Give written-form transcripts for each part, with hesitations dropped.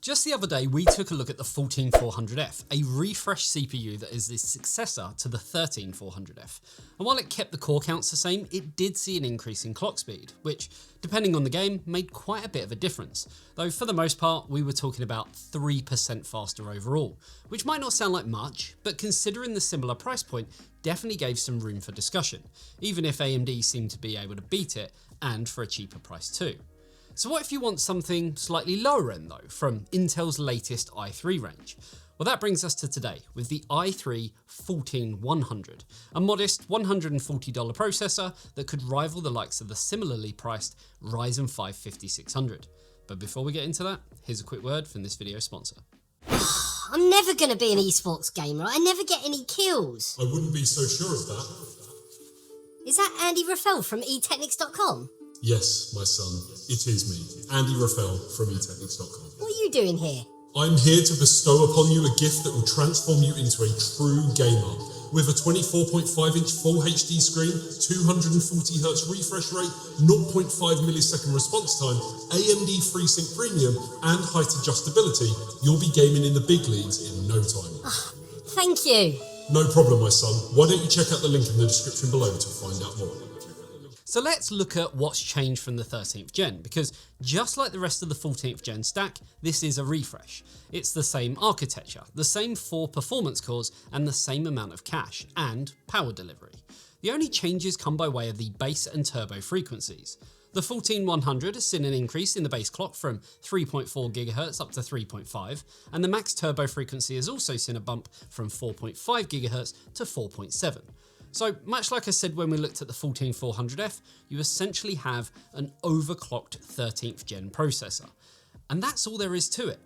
Just the other day, we took a look at the 14400F, a refreshed CPU that is the successor to the 13400F. And while it kept the core counts the same, it did see an increase in clock speed, which, depending on the game, made quite a bit of a difference. Though for the most part, we were talking about 3% faster overall, which might not sound like much, but considering the similar price point, definitely gave some room for discussion, even if AMD seemed to be able to beat it, and for a cheaper price too. So what if you want something slightly lower end though, from Intel's latest i3 range? Well, that brings us to today with the i3 14100, a modest $140 processor that could rival the likes of the similarly priced Ryzen 5 5600. But before we get into that, here's a quick word from this video's sponsor. I'm never going to be an esports gamer. I never get any kills. I wouldn't be so sure of that. Is that Andy Raffel from eTeknix.com? Yes, my son, it is me, Andy Raffel from eTeknix.com. What are you doing here? I'm here to bestow upon you a gift that will transform you into a true gamer. With a 24.5-inch Full HD screen, 240Hz refresh rate, 0.5 millisecond response time, AMD FreeSync Premium, and height adjustability, you'll be gaming in the big leagues in no time. Oh, thank you. No problem, my son. Why don't you check out the link in the description below to find out more. So let's look at what's changed from the 13th gen, because just like the rest of the 14th gen stack, this is a refresh. It's the same architecture, the same 4 performance cores, and the same amount of cache and power delivery. The only changes come by way of the base and turbo frequencies. The 14100 has seen an increase in the base clock from 3.4 GHz up to 3.5, and the max turbo frequency has also seen a bump from 4.5 GHz to 4.7. So much like I said when we looked at the 14400F, you essentially have an overclocked 13th gen processor. And that's all there is to it.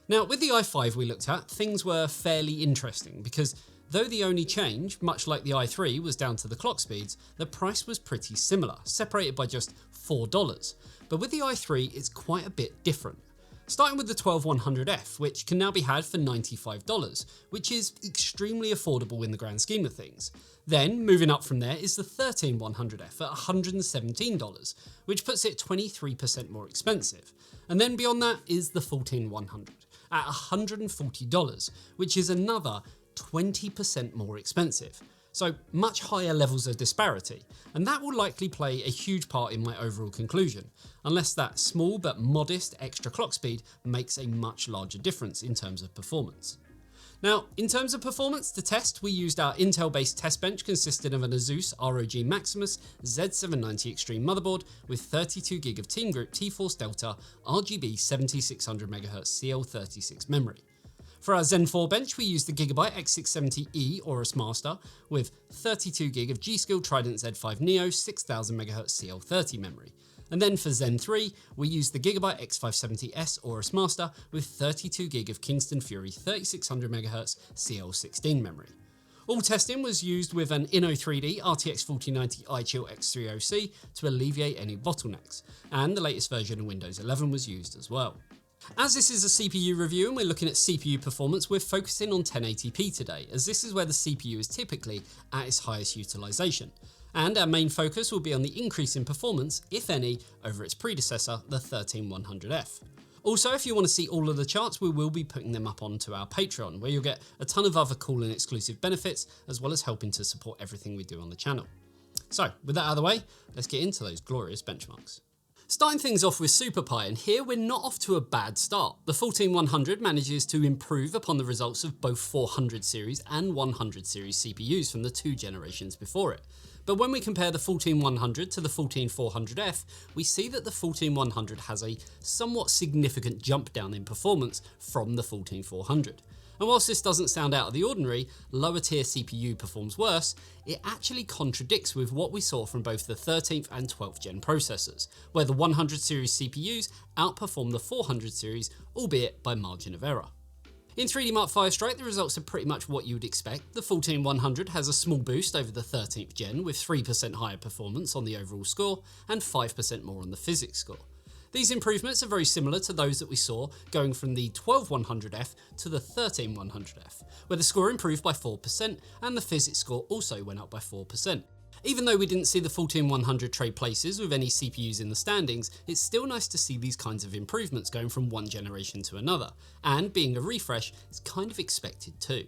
Now with the i5 we looked at, things were fairly interesting because though the only change, much like the i3, was down to the clock speeds, the price was pretty similar, separated by just $4. But with the i3 it's quite a bit different. Starting with the 12100F, which can now be had for $95, which is extremely affordable in the grand scheme of things. Then, moving up from there is the 13100F at $117, which puts it 23% more expensive. And then beyond that is the 14100 at $140, which is another 20% more expensive. So much higher levels of disparity, and that will likely play a huge part in my overall conclusion, unless that small but modest extra clock speed makes a much larger difference in terms of performance. Now, in terms of performance, to test, we used our Intel-based test bench consisting of an Asus ROG Maximus Z790 Extreme motherboard with 32GB of Team Group T-Force Delta RGB 7600MHz CL36 memory. For our Zen 4 bench, we used the Gigabyte X670E Aorus Master with 32GB of G-Skill Trident Z5 Neo 6000MHz CL30 memory. And then for Zen 3, we used the Gigabyte X570S Aorus Master with 32GB of Kingston Fury 3600MHz CL16 memory. All testing was used with an Inno3D RTX 4090 iChill X30C to alleviate any bottlenecks, and the latest version of Windows 11 was used as well. As this is a CPU review and we're looking at CPU performance, we're focusing on 1080p today, as this is where the CPU is typically at its highest utilization. And our main focus will be on the increase in performance, if any, over its predecessor, the 13100F. Also, if you want to see all of the charts, we will be putting them up onto our Patreon, where you'll get a ton of other cool and exclusive benefits, as well as helping to support everything we do on the channel. So, with that out of the way, let's get into those glorious benchmarks. Starting things off with SuperPi, and here we're not off to a bad start. The 14100 manages to improve upon the results of both 400 series and 100 series CPUs from the 2 generations before it. But when we compare the 14100 to the 14400F, we see that the 14100 has a somewhat significant jump down in performance from the 14400. And whilst this doesn't sound out of the ordinary, lower tier CPU performs worse, it actually contradicts with what we saw from both the 13th and 12th gen processors, where the 100 series CPUs outperform the 400 series, albeit by margin of error. In 3D Mark FireStrike, the results are pretty much what you would expect. The 14100 has a small boost over the 13th gen, with 3% higher performance on the overall score and 5% more on the physics score. These improvements are very similar to those that we saw going from the 12100F to the 13100F, where the score improved by 4% and the physics score also went up by 4%. Even though we didn't see the 14100 trade places with any CPUs in the standings, it's still nice to see these kinds of improvements going from one generation to another, and being a refresh is kind of expected too.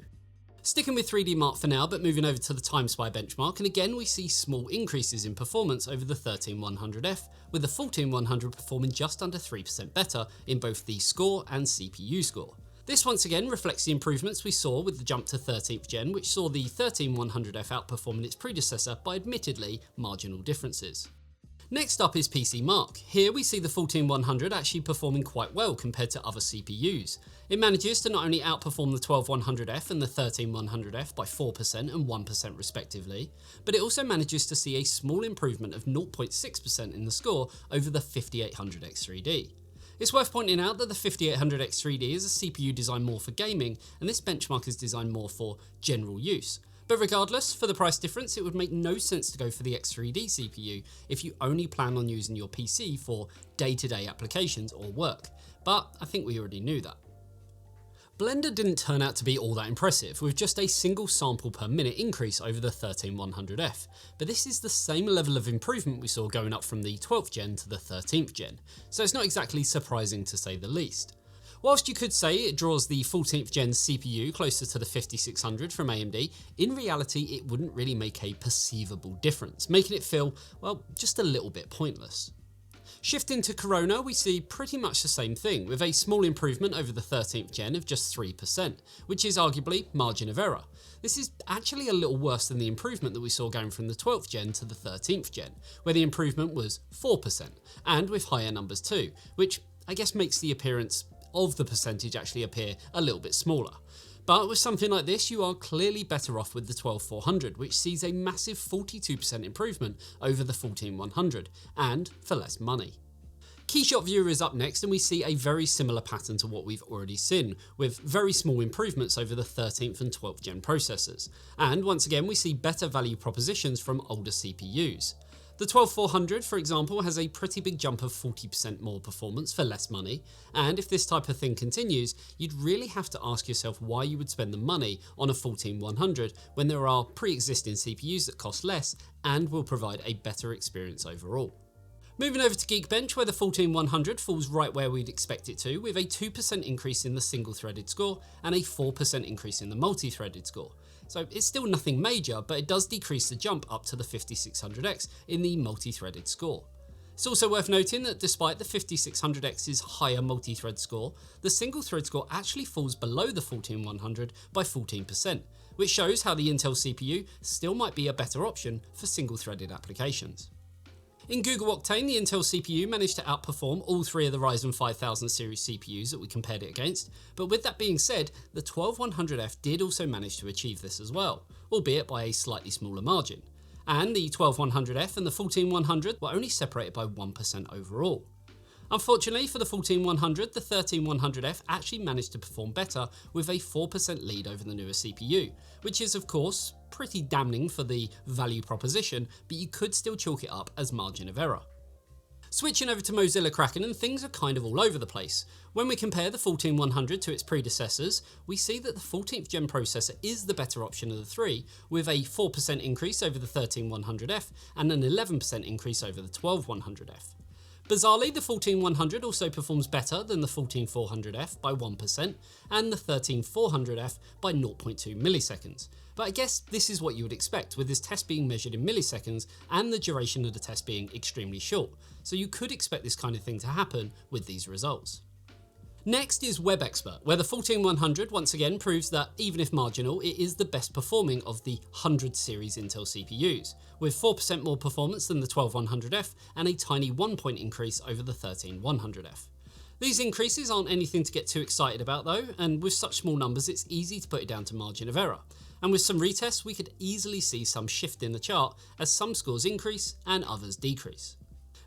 Sticking with 3D Mark for now, but moving over to the Timespy benchmark, and again we see small increases in performance over the 13100F, with the 14100 performing just under 3% better in both the score and CPU score. This once again reflects the improvements we saw with the jump to 13th gen, which saw the 13100F outperforming its predecessor by admittedly marginal differences. Next up is PCMark. Here we see the 14100 actually performing quite well compared to other CPUs. It manages to not only outperform the 12100F and the 13100F by 4% and 1% respectively, but it also manages to see a small improvement of 0.6% in the score over the 5800X3D. It's worth pointing out that the 5800X3D is a CPU designed more for gaming, and this benchmark is designed more for general use. But regardless, for the price difference, it would make no sense to go for the X3D CPU if you only plan on using your PC for day-to-day applications or work. But I think we already knew that. Blender didn't turn out to be all that impressive, with just a single sample per minute increase over the 13100F, but this is the same level of improvement we saw going up from the 12th gen to the 13th gen, so it's not exactly surprising to say the least. Whilst you could say it draws the 14th gen CPU closer to the 5600 from AMD, in reality it wouldn't really make a perceivable difference, making it feel, well, just a little bit pointless. Shifting to Corona, we see pretty much the same thing, with a small improvement over the 13th gen of just 3%, which is arguably margin of error. This is actually a little worse than the improvement that we saw going from the 12th gen to the 13th gen, where the improvement was 4%, and with higher numbers too, which I guess makes the appearance of the percentage actually appear a little bit smaller. But with something like this, you are clearly better off with the 12400, which sees a massive 42% improvement over the 14100, and for less money. Keyshot Viewer is up next, and we see a very similar pattern to what we've already seen, with very small improvements over the 13th and 12th gen processors. And once again, we see better value propositions from older CPUs. The 12400, for example, has a pretty big jump of 40% more performance for less money, and if this type of thing continues, you'd really have to ask yourself why you would spend the money on a 14100 when there are pre-existing CPUs that cost less and will provide a better experience overall. Moving over to Geekbench, where the 14100 falls right where we'd expect it to, with a 2% increase in the single-threaded score and a 4% increase in the multi-threaded score. So it's still nothing major, but it does decrease the jump up to the 5600X in the multi-threaded score. It's also worth noting that despite the 5600X's higher multi-thread score, the single-thread score actually falls below the 14100 by 14%, which shows how the Intel CPU still might be a better option for single-threaded applications. In Google Octane, the Intel CPU managed to outperform all three of the Ryzen 5000 series CPUs that we compared it against, but with that being said, the 12100F did also manage to achieve this as well, albeit by a slightly smaller margin. And the 12100F and the 14100 were only separated by 1% overall. Unfortunately for the 14100, the 13100F actually managed to perform better with a 4% lead over the newer CPU, which is of course pretty damning for the value proposition, but you could still chalk it up as margin of error. Switching over to Mozilla Kraken, and things are kind of all over the place. When we compare the 14100 to its predecessors, we see that the 14th gen processor is the better option of the three, with a 4% increase over the 13100F and an 11% increase over the 12100F. Bizarrely, the 14100 also performs better than the 14400F by 1% and the 13400F by 0.2 milliseconds. But I guess this is what you would expect, with this test being measured in milliseconds and the duration of the test being extremely short, so you could expect this kind of thing to happen with these results. Next is WebXPRT, where the 14100 once again proves that, even if marginal, it is the best performing of the 100 series Intel CPUs, with 4% more performance than the 12100F and a tiny 1-point increase over the 13100F. These increases aren't anything to get too excited about though, and with such small numbers it's easy to put it down to margin of error. And with some retests we could easily see some shift in the chart as some scores increase and others decrease.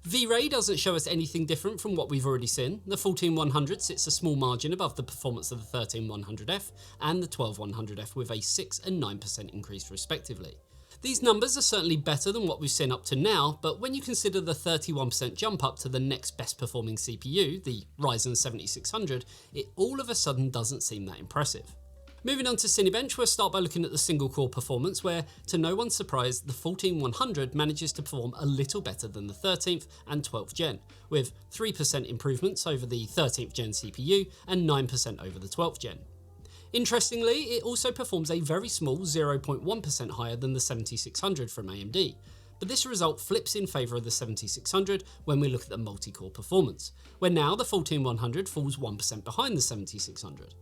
V-Ray doesn't show us anything different from what we've already seen. The 14100 sits a small margin above the performance of the 13100F and the 12100F with a 6 and 9% increase respectively. These numbers are certainly better than what we've seen up to now, but when you consider the 31% jump up to the next best performing CPU, the Ryzen 7600, it all of a sudden doesn't seem that impressive. Moving on to Cinebench, we'll start by looking at the single core performance where, to no one's surprise, the 14100 manages to perform a little better than the 13th and 12th gen, with 3% improvements over the 13th gen CPU and 9% over the 12th gen. Interestingly, it also performs a very small 0.1% higher than the 7600 from AMD, but this result flips in favour of the 7600 when we look at the multi-core performance, where now the 14100 falls 1% behind the 7600.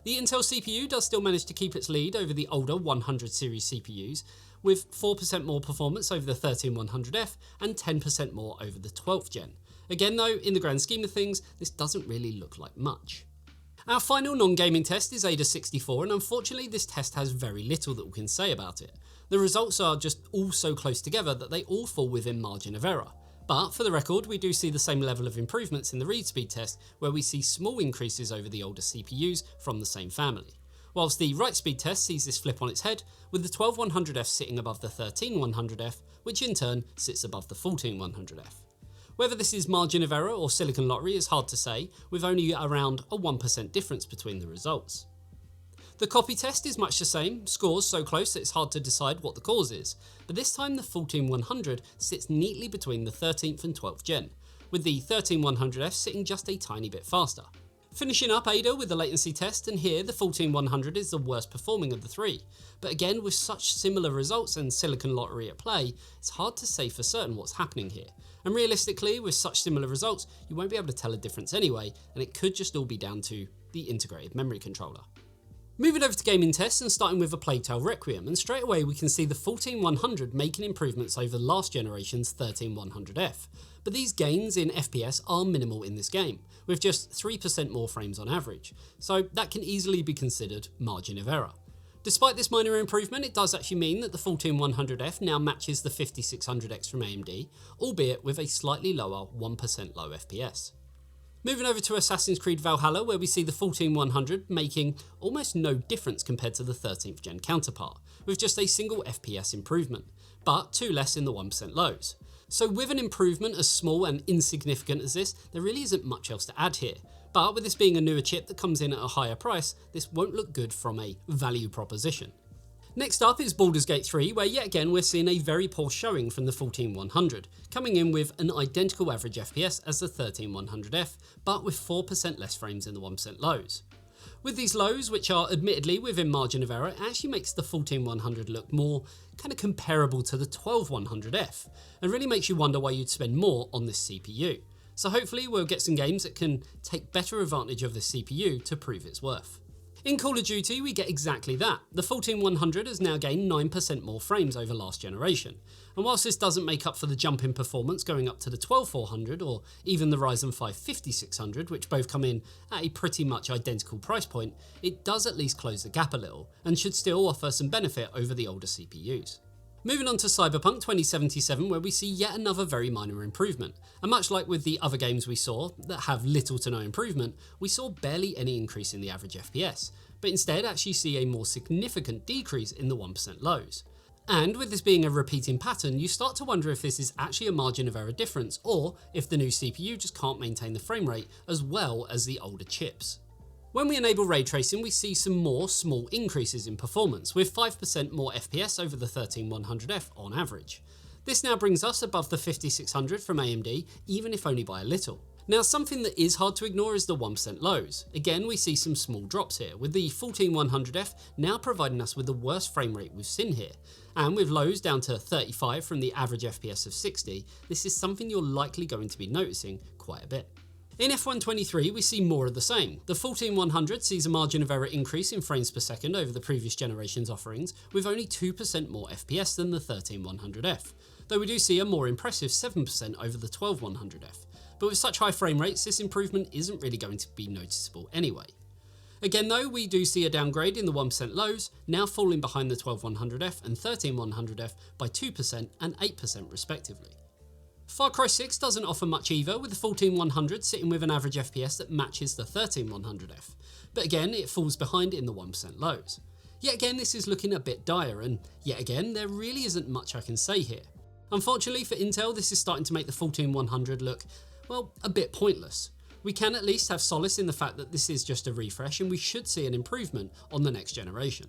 The Intel CPU does still manage to keep its lead over the older 100 series CPUs, with 4% more performance over the 13100F and 10% more over the 12th gen. Again though, in the grand scheme of things, this doesn't really look like much. Our final non-gaming test is AIDA64, and unfortunately this test has very little that we can say about it. The results are just all so close together that they all fall within margin of error. But for the record, we do see the same level of improvements in the read speed test, where we see small increases over the older CPUs from the same family. Whilst the write speed test sees this flip on its head, with the 12100F sitting above the 13100F, which in turn sits above the 14100F. Whether this is margin of error or silicon lottery is hard to say, with only around a 1% difference between the results. The copy test is much the same, scores so close that it's hard to decide what the cause is, but this time the 14100 sits neatly between the 13th and 12th gen, with the 13100F sitting just a tiny bit faster. Finishing up AIDA with the latency test, and here the 14100 is the worst performing of the three, but again with such similar results and silicon lottery at play, it's hard to say for certain what's happening here, and realistically with such similar results you won't be able to tell a difference anyway, and it could just all be down to the integrated memory controller. Moving over to gaming tests and starting with a Plague Tale Requiem, and straight away we can see the 14100 making improvements over last generation's 13100F, but these gains in FPS are minimal in this game, with just 3% more frames on average, so that can easily be considered margin of error. Despite this minor improvement, it does actually mean that the 14100F now matches the 5600X from AMD, albeit with a slightly lower 1% low FPS. Moving over to Assassin's Creed Valhalla, where we see the 14100 making almost no difference compared to the 13th gen counterpart, with just a single FPS improvement, but 2 less in the 1% lows. So with an improvement as small and insignificant as this, there really isn't much else to add here, but with this being a newer chip that comes in at a higher price, this won't look good from a value proposition. Next up is Baldur's Gate 3, where yet again we're seeing a very poor showing from the 14100, coming in with an identical average FPS as the 13100F, but with 4% less frames in the 1% lows. With these lows, which are admittedly within margin of error, it actually makes the 14100 look more kind of comparable to the 12100F, and really makes you wonder why you'd spend more on this CPU. So hopefully we'll get some games that can take better advantage of this CPU to prove its worth. In Call of Duty, we get exactly that. The 14100 has now gained 9% more frames over last generation, and whilst this doesn't make up for the jump in performance going up to the 12400 or even the Ryzen 5 5600, which both come in at a pretty much identical price point, it does at least close the gap a little, and should still offer some benefit over the older CPUs. Moving on to Cyberpunk 2077, where we see yet another very minor improvement, and much like with the other games we saw that have little to no improvement, we saw barely any increase in the average FPS, but instead actually see a more significant decrease in the 1% lows. And with this being a repeating pattern, you start to wonder if this is actually a margin of error difference, or if the new CPU just can't maintain the frame rate as well as the older chips. When we enable ray tracing, we see some more small increases in performance, with 5% more FPS over the 13100F on average. This now brings us above the 5600 from AMD, even if only by a little. Now, something that is hard to ignore is the 1% lows. Again, we see some small drops here, with the 14100F now providing us with the worst frame rate we've seen here. And with lows down to 35 from the average FPS of 60, this is something you're likely going to be noticing quite a bit. In F123, we see more of the same. The 14100 sees a margin of error increase in frames per second over the previous generation's offerings, with only 2% more FPS than the 13100F, though we do see a more impressive 7% over the 12100F. But with such high frame rates, this improvement isn't really going to be noticeable anyway. Again though, we do see a downgrade in the 1% lows, now falling behind the 12100F and 13100F by 2% and 8% respectively. Far Cry 6 doesn't offer much either, with the 14100 sitting with an average FPS that matches the 13100F, but again it falls behind in the 1% lows. Yet again this is looking a bit dire, and yet again there really isn't much I can say here. Unfortunately for Intel, this is starting to make the 14100 look, well, a bit pointless. We can at least have solace in the fact that this is just a refresh and we should see an improvement on the next generation.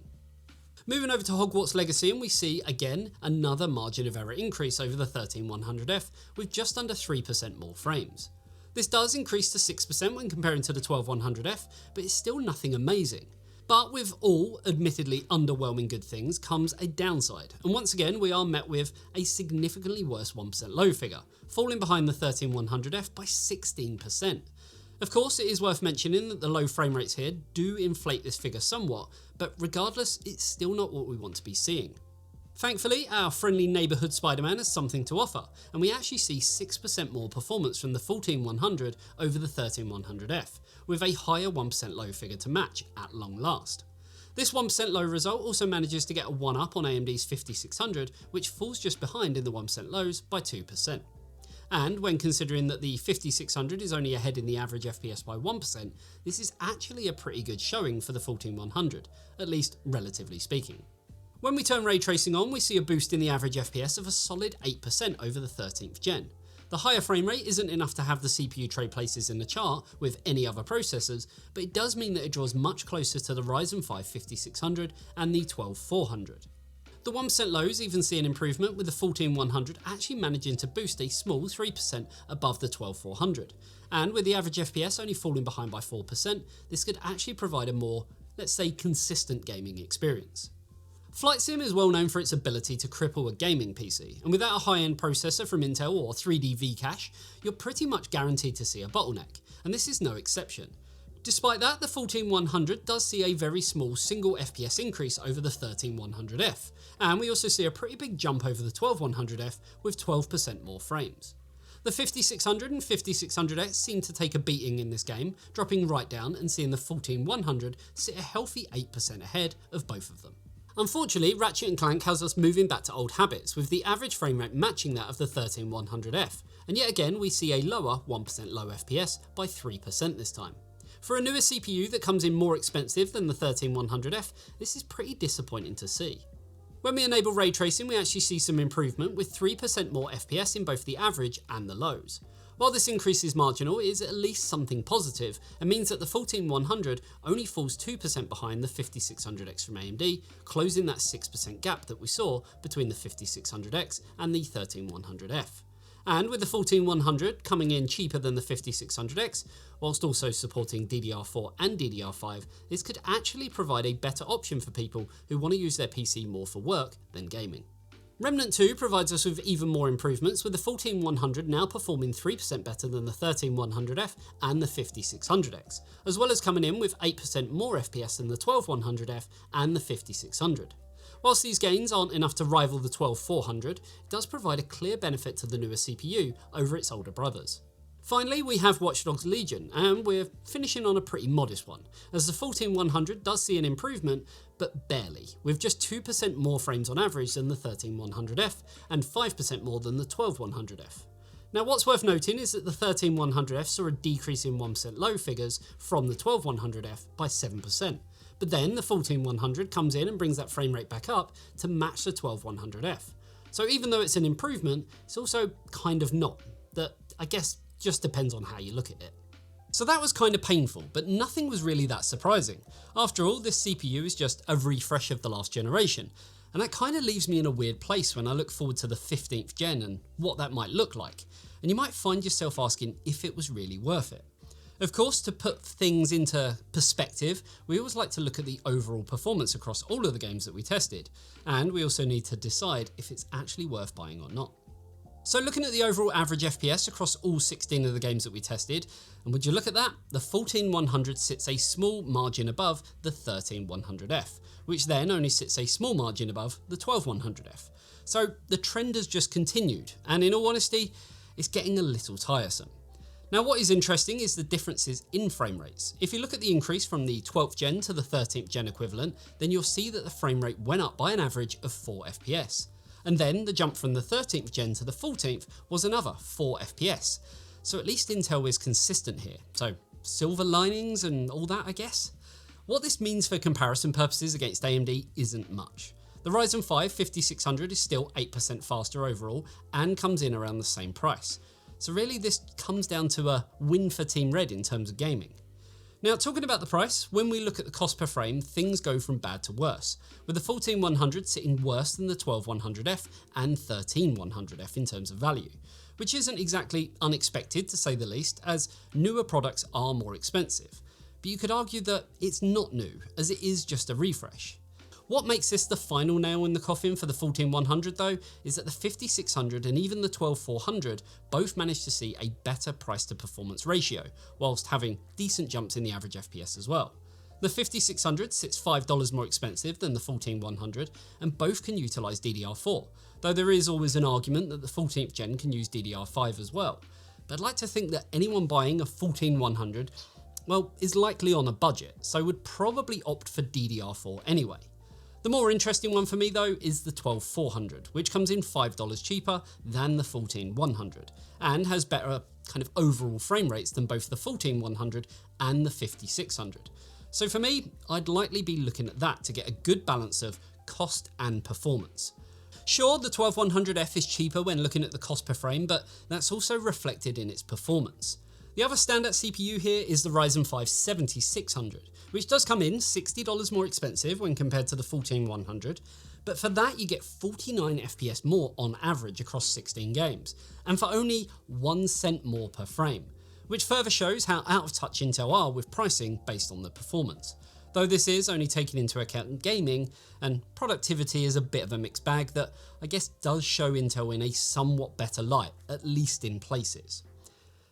Moving over to Hogwarts Legacy, and we see again another margin of error increase over the 13100F with just under 3% more frames. This does increase to 6% when comparing to the 12100F, but it's still nothing amazing. But with all admittedly underwhelming good things comes a downside, and once again we are met with a significantly worse 1% low figure, falling behind the 13100F by 16%. Of course, it is worth mentioning that the low frame rates here do inflate this figure somewhat, but regardless, it's still not what we want to be seeing. Thankfully, our friendly neighbourhood Spider-Man has something to offer, and we actually see 6% more performance from the 14100 over the 13100F, with a higher 1% low figure to match at long last. This 1% low result also manages to get a 1-up on AMD's 5600, which falls just behind in the 1% lows by 2%. And when considering that the 5600 is only ahead in the average FPS by 1%, this is actually a pretty good showing for the 14100, at least relatively speaking. When we turn ray tracing on, we see a boost in the average FPS of a solid 8% over the 13th gen. The higher frame rate isn't enough to have the CPU trade places in the chart with any other processors, but it does mean that it draws much closer to the Ryzen 5 5600 and the 12400. The 1% lows even see an improvement, with the 14100 actually managing to boost a small 3% above the 12400. And with the average FPS only falling behind by 4%, this could actually provide a more, let's say, consistent gaming experience. Flight Sim is well known for its ability to cripple a gaming PC, and without a high-end processor from Intel or 3D V-Cache, you're pretty much guaranteed to see a bottleneck, and this is no exception. Despite that, the 14100 does see a very small single FPS increase over the 13100F, and we also see a pretty big jump over the 12100F with 12% more frames. The 5600 and 5600X seem to take a beating in this game, dropping right down and seeing the 14100 sit a healthy 8% ahead of both of them. Unfortunately, Ratchet and Clank has us moving back to old habits, with the average frame rate matching that of the 13100F, and yet again we see a lower 1% low FPS by 3% this time. For a newer CPU that comes in more expensive than the 13100F, this is pretty disappointing to see. When we enable ray tracing, we actually see some improvement, with 3% more FPS in both the average and the lows. While this increase is marginal, it is at least something positive and means that the 14100 only falls 2% behind the 5600X from AMD, closing that 6% gap that we saw between the 5600X and the 13100F. And with the 14100 coming in cheaper than the 5600X, whilst also supporting DDR4 and DDR5, this could actually provide a better option for people who want to use their PC more for work than gaming. Remnant II provides us with even more improvements, with the 14100 now performing 3% better than the 13100F and the 5600X, as well as coming in with 8% more FPS than the 12100F and the 5600. Whilst these gains aren't enough to rival the 12400, it does provide a clear benefit to the newer CPU over its older brothers. Finally, we have Watch Dogs Legion, and we're finishing on a pretty modest one, as the 14100 does see an improvement, but barely, with just 2% more frames on average than the 13100F and 5% more than the 12100F. Now, what's worth noting is that the 13100F saw a decrease in 1% low figures from the 12100F by 7%, but then the 14100 comes in and brings that frame rate back up to match the 12100F. So even though it's an improvement, it's also kind of not. That, I guess, just depends on how you look at it. So that was kind of painful, but nothing was really that surprising. After all, this CPU is just a refresh of the last generation, and that kind of leaves me in a weird place when I look forward to the 15th gen and what that might look like, and you might find yourself asking if it was really worth it. Of course, to put things into perspective, we always like to look at the overall performance across all of the games that we tested, and we also need to decide if it's actually worth buying or not. So looking at the overall average FPS across all 16 of the games that we tested, and would you look at that, the 14100 sits a small margin above the 13100F, which then only sits a small margin above the 12100F. So the trend has just continued, and in all honesty, it's getting a little tiresome. Now, what is interesting is the differences in frame rates. If you look at the increase from the 12th gen to the 13th gen equivalent, then you'll see that the frame rate went up by an average of 4 FPS. And then the jump from the 13th gen to the 14th was another 4 FPS. So at least Intel is consistent here. So silver linings and all that, I guess. What this means for comparison purposes against AMD isn't much. The Ryzen 5 5600 is still 8% faster overall and comes in around the same price. So really this comes down to a win for Team Red in terms of gaming. Now talking about the price, when we look at the cost per frame, things go from bad to worse, with the 14100 sitting worse than the 12100F and 13100F in terms of value, which isn't exactly unexpected to say the least, as newer products are more expensive. But you could argue that it's not new, as it is just a refresh. What makes this the final nail in the coffin for the 14100 though, is that the 5600 and even the 12400 both managed to see a better price to performance ratio, whilst having decent jumps in the average FPS as well. The 5600 sits $5 more expensive than the 14100, and both can utilise DDR4, though there is always an argument that the 14th gen can use DDR5 as well. But I'd like to think that anyone buying a 14100, well, is likely on a budget, so would probably opt for DDR4 anyway. The more interesting one for me though is the 12400, which comes in $5 cheaper than the 14100 and has better kind of overall frame rates than both the 14100 and the 5600. So for me, I'd likely be looking at that to get a good balance of cost and performance. Sure, the 12100F is cheaper when looking at the cost per frame, but that's also reflected in its performance. The other standout CPU here is the Ryzen 5 7600, which does come in $60 more expensive when compared to the 14100, but for that you get 49 FPS more on average across 16 games, and for only 1 cent more per frame, which further shows how out of touch Intel are with pricing based on the performance. Though this is only taking into account gaming, and productivity is a bit of a mixed bag that I guess does show Intel in a somewhat better light, at least in places.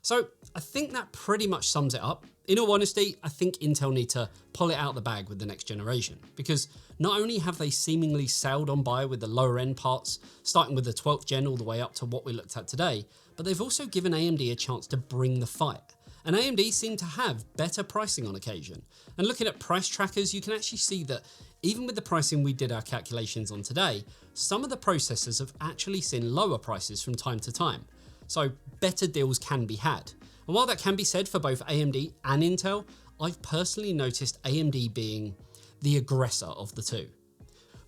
So I think that pretty much sums it up. In all honesty, I think Intel need to pull it out of the bag with the next generation, because not only have they seemingly sailed on by with the lower end parts, starting with the 12th gen all the way up to what we looked at today, but they've also given AMD a chance to bring the fight. And AMD seem to have better pricing on occasion. And looking at price trackers, you can actually see that even with the pricing we did our calculations on today, some of the processors have actually seen lower prices from time to time. So better deals can be had. And while that can be said for both AMD and Intel, I've personally noticed AMD being the aggressor of the two.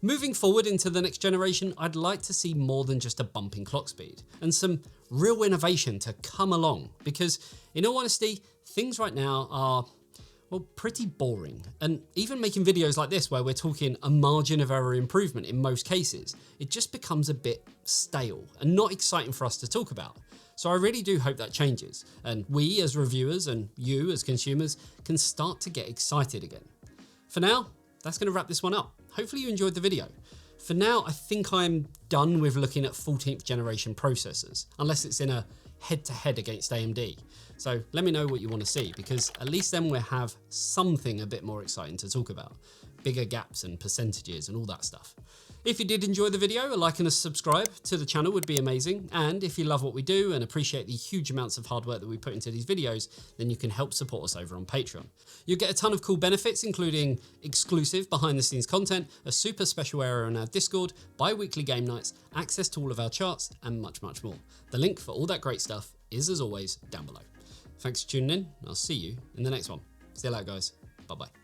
Moving forward into the next generation, I'd like to see more than just a bump in clock speed and some real innovation to come along, because in all honesty, things right now are, well, pretty boring. And even making videos like this where we're talking a margin of error improvement in most cases, it just becomes a bit stale and not exciting for us to talk about. So I really do hope that changes, and we as reviewers and you as consumers can start to get excited again. For now, that's going to wrap this one up. Hopefully you enjoyed the video. For now, I think I'm done with looking at 14th generation processors, unless it's in a head-to-head against AMD. So let me know what you want to see, because at least then we'll have something a bit more exciting to talk about. Bigger gaps and percentages and all that stuff. If you did enjoy the video, a like and a subscribe to the channel would be amazing. And if you love what we do and appreciate the huge amounts of hard work that we put into these videos, then you can help support us over on Patreon. You'll get a ton of cool benefits, including exclusive behind the scenes content, a super special area on our Discord, bi-weekly game nights, access to all of our charts, and much, much more. The link for all that great stuff is, as always, down below. Thanks for tuning in. I'll see you in the next one. See you later, guys. Bye-bye.